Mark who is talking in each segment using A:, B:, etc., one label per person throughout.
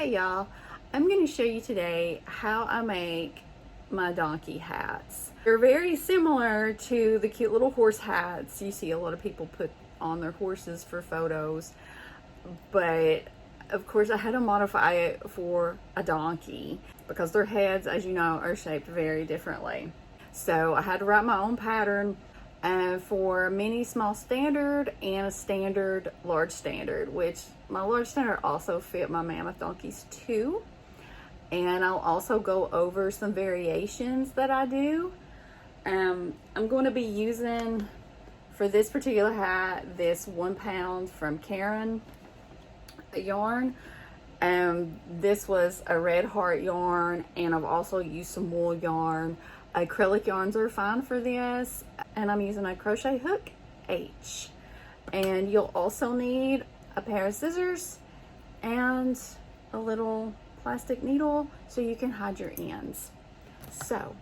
A: Hey y'all, I'm going to show you today how I make my donkey hats. They're very similar to the cute little horse hats you see a lot of people put on their horses for photos, but of course I had to modify it for a donkey because their heads, as you know, are shaped very differently. So I had to write my own pattern for mini small standard and a standard large standard, which my large standard also fit my mammoth donkeys too. And I'll also go over some variations that I do. I'm going to be using for this particular hat this 1 pound from Karen yarn. This was a red heart yarn, and I've also used some wool yarn. Acrylic yarns are fine for this, and I'm using a crochet hook H. And you'll also need a pair of scissors and a little plastic needle so you can hide your ends. So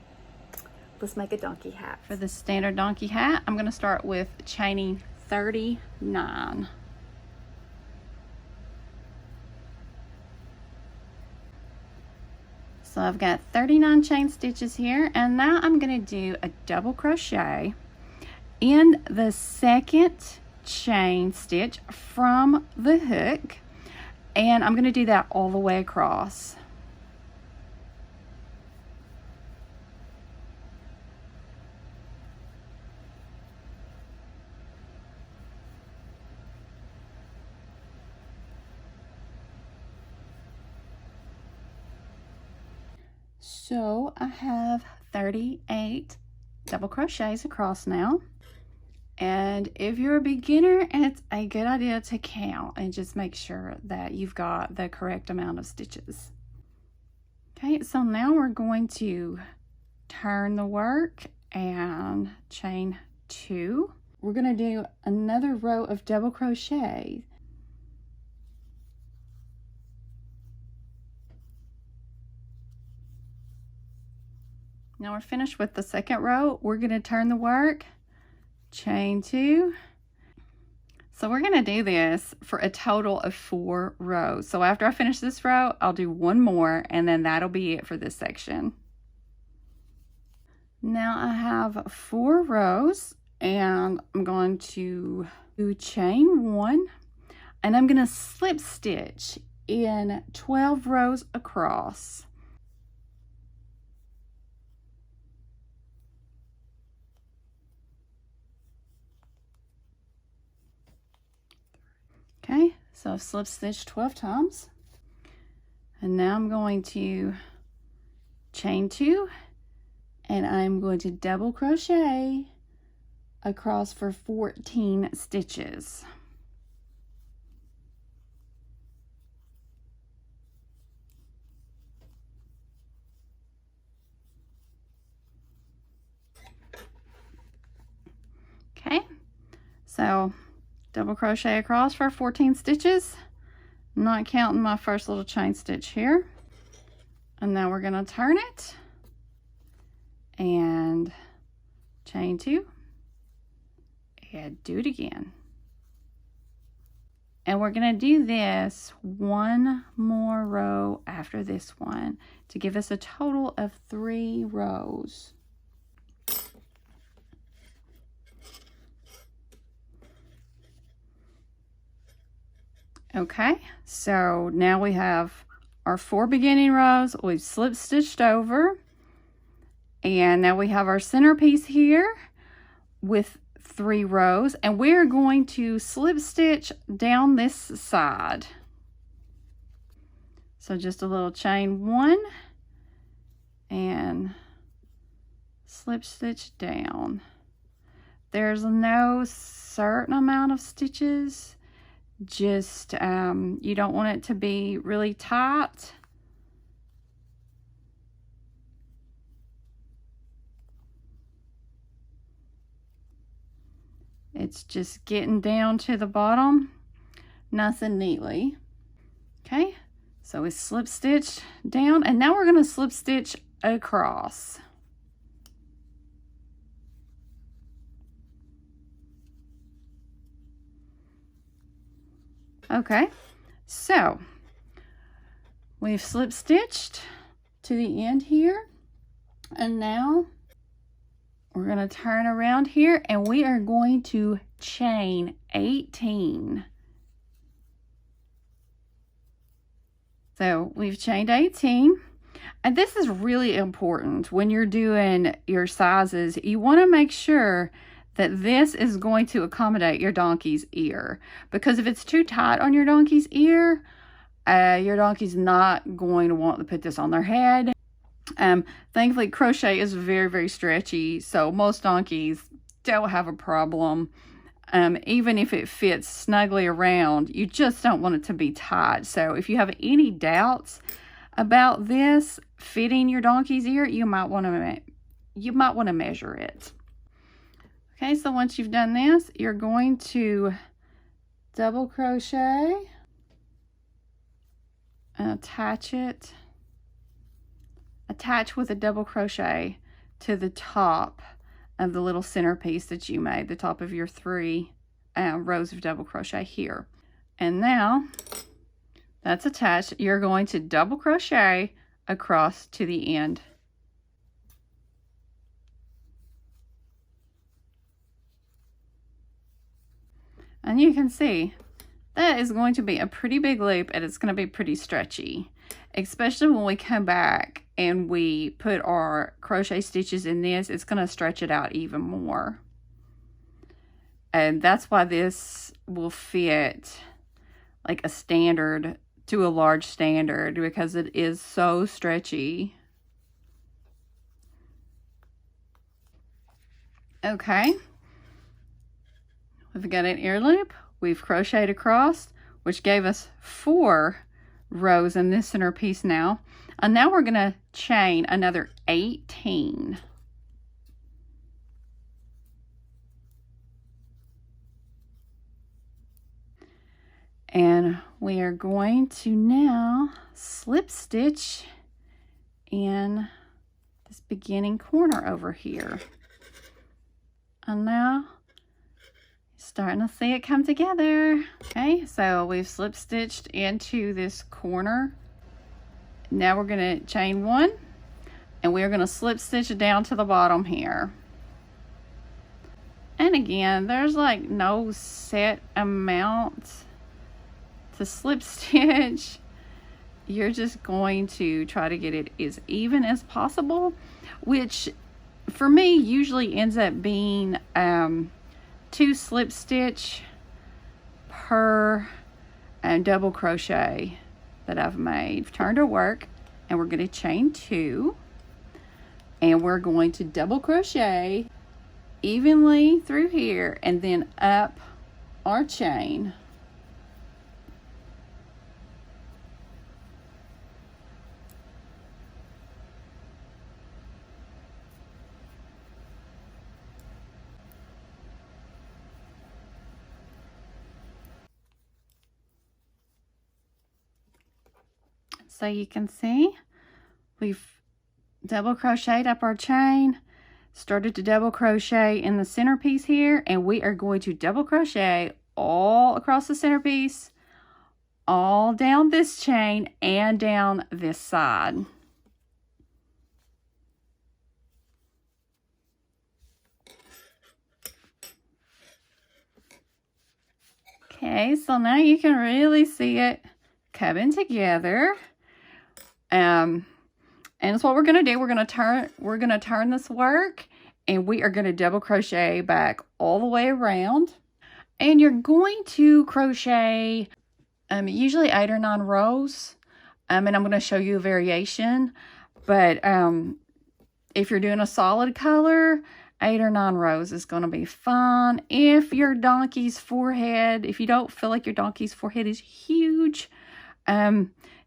A: let's make a donkey hat.
B: For the standard donkey hat, I'm going to start with chaining 39. So I've got 39 chain stitches here, and now I'm going to do a double crochet in the second chain stitch from the hook, and I'm going to do that all the way across. So I have 38 double crochets across now. And if you're a beginner, it's a good idea to count and just make sure that you've got the correct amount of stitches. Okay, so now we're going to turn the work and chain 2. We're going to do another row of double crochet. Now we're finished with the second row. We're going to turn the work, chain 2. So we're going to do this for a total of 4 rows. So after I finish this row, I'll do one more, and then that'll be it for this section. Now I have 4 rows, and I'm going to do chain 1, and I'm going to slip stitch in 12 rows across. Okay, so I've slip stitched 12 times, and now I'm going to chain 2, and I'm going to double crochet across for 14 stitches. Okay, so double crochet across for 14 stitches, not counting my first little chain stitch here. And now we're going to turn it and chain 2 and do it again. And we're going to do this one more row after this one to give us a total of 3 rows. Okay, so now we have our 4 beginning rows. We've slip stitched over, and now we have our centerpiece here with 3 rows, and we're going to slip stitch down this side. So just a little chain 1 and slip stitch down. There's no certain amount of stitches. Just you don't want it to be really tight. It's just getting down to the bottom nice and neatly. Okay, so we slip stitched down, and now we're going to slip stitch across. Okay, so We've slip stitched to the end here, and now we're going to turn around here and we are going to chain 18. So we've chained 18, and this is really important when you're doing your sizes. You want to make sure that this is going to accommodate your donkey's ear, because if it's too tight on your donkey's ear, your donkey's not going to want to put this on their head. Thankfully, crochet is very, very stretchy, so most donkeys don't have a problem. Even if it fits snugly around, you just don't want it to be tight. So if you have any doubts about this fitting your donkey's ear, you might want to measure it. Okay, so once you've done this, you're going to double crochet and attach it. Attach with a double crochet to the top of the little centerpiece that you made, the top of your 3 rows of double crochet here. And now that's attached. You're going to double crochet across to the end. And you can see that is going to be a pretty big loop, and it's going to be pretty stretchy, especially when we come back and we put our crochet stitches in this. It's going to stretch it out even more. And that's why this will fit like a standard to a large standard, because it is so stretchy. Okay. We've got an ear loop. We've crocheted across, which gave us 4 rows in this centerpiece now. And now we're going to chain another 18. And we are going to now slip stitch in this beginning corner over here. And now starting to see it come together. Okay, so we've slip stitched into this corner. Now we're going to chain 1, and we're going to slip stitch down to the bottom here. And again, there's like no set amount to slip stitch. You're just going to try to get it as even as possible, which for me usually ends up being 2 slip stitch per double crochet that I've made. Turn to work, and we're going to chain 2, and we're going to double crochet evenly through here and then up our chain. So you can see we've double crocheted up our chain, started to double crochet in the centerpiece here, and we are going to double crochet all across the centerpiece, all down this chain and down this side. Okay, so now you can really see it coming together. And that's what we're going to do. We're going to turn this work, and we are going to double crochet back all the way around. And you're going to crochet usually 8 or 9 rows. And I'm going to show you a variation. But if you're doing a solid color, 8 or 9 rows is going to be fine. If your donkey's forehead, if you don't feel like your donkey's forehead is huge,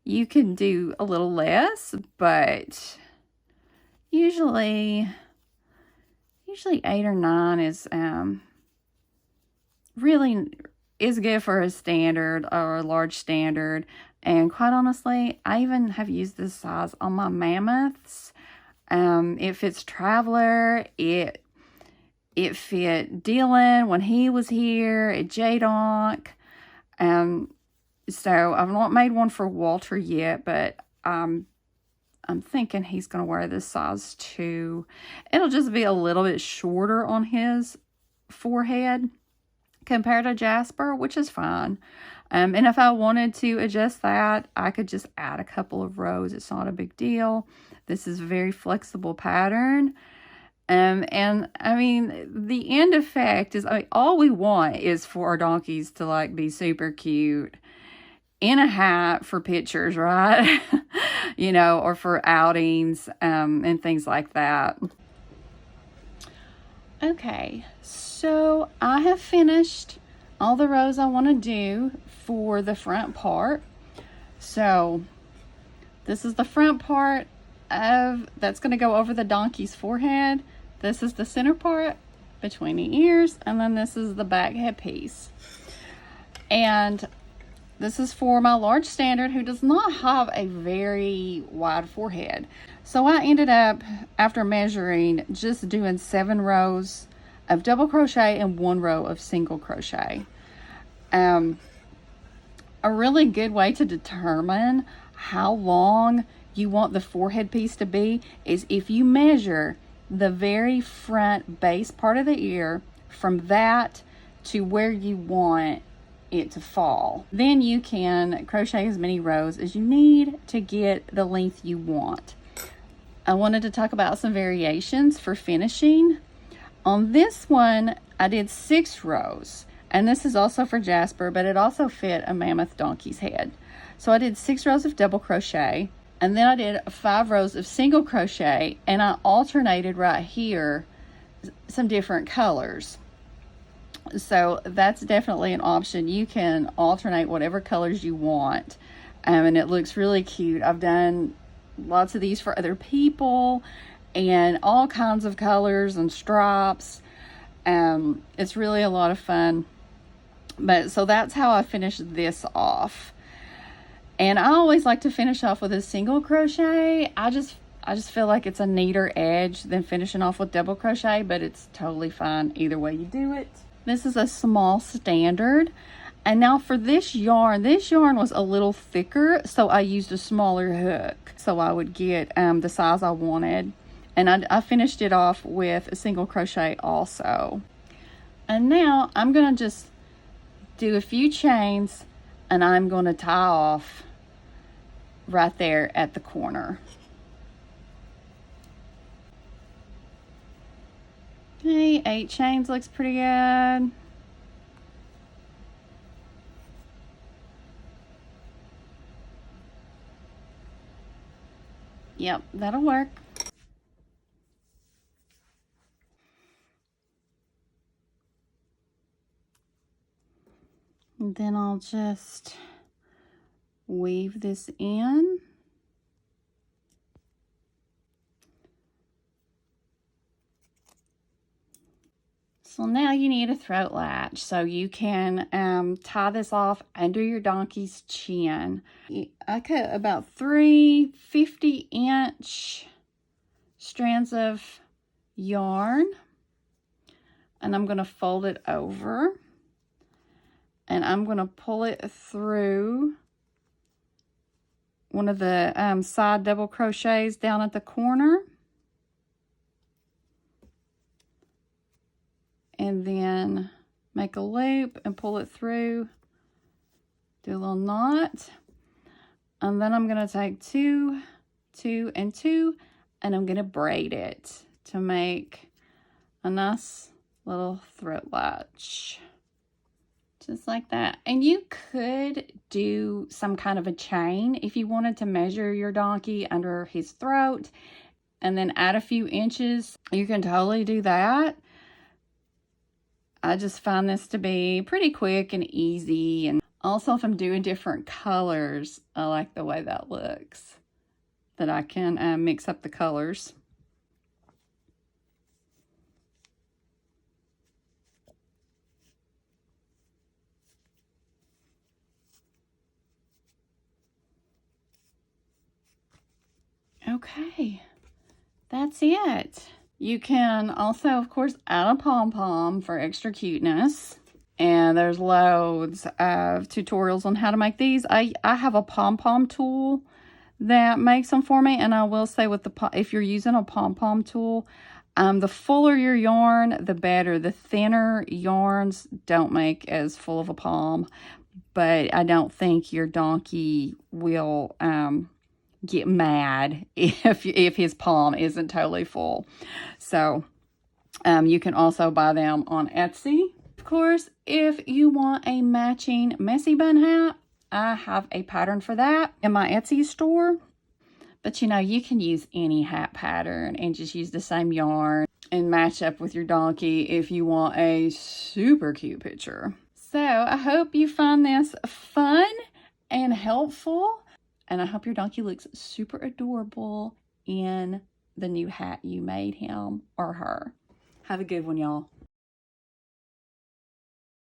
B: you can do a little less, but usually 8 or 9 is really is good for a standard or a large standard. And quite honestly, I even have used this size on my mammoths. It fits Traveler. It fit Dylan when he was here at J-Donk. So I've not made one for Walter yet, but I'm thinking he's going to wear this size too. It'll just be a little bit shorter on his forehead compared to Jasper, which is fine. And if I wanted to adjust that, I could just add a couple of rows. It's not a big deal. This is a very flexible pattern. And I mean, the end effect is, I mean, all we want is for our donkeys to like be super cute in a hat for pictures, right? You know, or for outings, and things like that. Okay, so I have finished all the rows I want to do for the front part. So this is the front part that's going to go over the donkey's forehead. This is the center part between the ears, and then this is the back headpiece. And this is for my large standard who does not have a very wide forehead. So I ended up, after measuring, just doing 7 rows of double crochet and 1 row of single crochet. A really good way to determine how long you want the forehead piece to be is if you measure the very front base part of the ear from that to where you want it to fall. Then you can crochet as many rows as you need to get the length you want. I wanted to talk about some variations for finishing. On this one, I did 6 rows, and this is also for Jasper, but it also fit a mammoth donkey's head. So I did 6 rows of double crochet, and then I did 5 rows of single crochet, and I alternated right here some different colors. So that's definitely an option. You can alternate whatever colors you want, and it looks really cute. I've done lots of these for other people and all kinds of colors and stripes. It's really a lot of fun. But so that's how I finished this off. And I always like to finish off with a single crochet. I just feel like it's a neater edge than finishing off with double crochet, but it's totally fine either way you do it. This is a small standard. And now for this yarn was a little thicker, so I used a smaller hook so I would get the size I wanted. And I finished it off with a single crochet also. And now I'm going to just do a few chains, and I'm going to tie off right there at the corner. Okay, 8 chains looks pretty good. Yep, that'll work. And then I'll just weave this in. So now you need a throat latch, so you can tie this off under your donkey's chin. I cut about 3 50-inch strands of yarn, and I'm going to fold it over, and I'm going to pull it through one of the side double crochets down at the corner. And then make a loop and pull it through, do a little knot, and then I'm going to take 2, 2, and 2, and I'm going to braid it to make a nice little throat latch, just like that. And you could do some kind of a chain if you wanted to measure your donkey under his throat and then add a few inches. You can totally do that. I just find this to be pretty quick and easy. And also, if I'm doing different colors, I like the way that looks, that I can mix up the colors. Okay, that's it. You can also, of course, add a pom-pom for extra cuteness. And there's loads of tutorials on how to make these. I have a pom-pom tool that makes them for me. And I will say with if you're using a pom-pom tool, the fuller your yarn, the better. The thinner yarns don't make as full of a palm, but I don't think your donkey will get mad if his palm isn't totally full. So you can also buy them on Etsy. Of course, if you want a matching messy bun hat, I have a pattern for that in my Etsy store. But you know, you can use any hat pattern and just use the same yarn and match up with your donkey if you want a super cute picture. So I hope you find this fun and helpful. And I hope your donkey looks super adorable in the new hat you made him or her. Have a good one, y'all.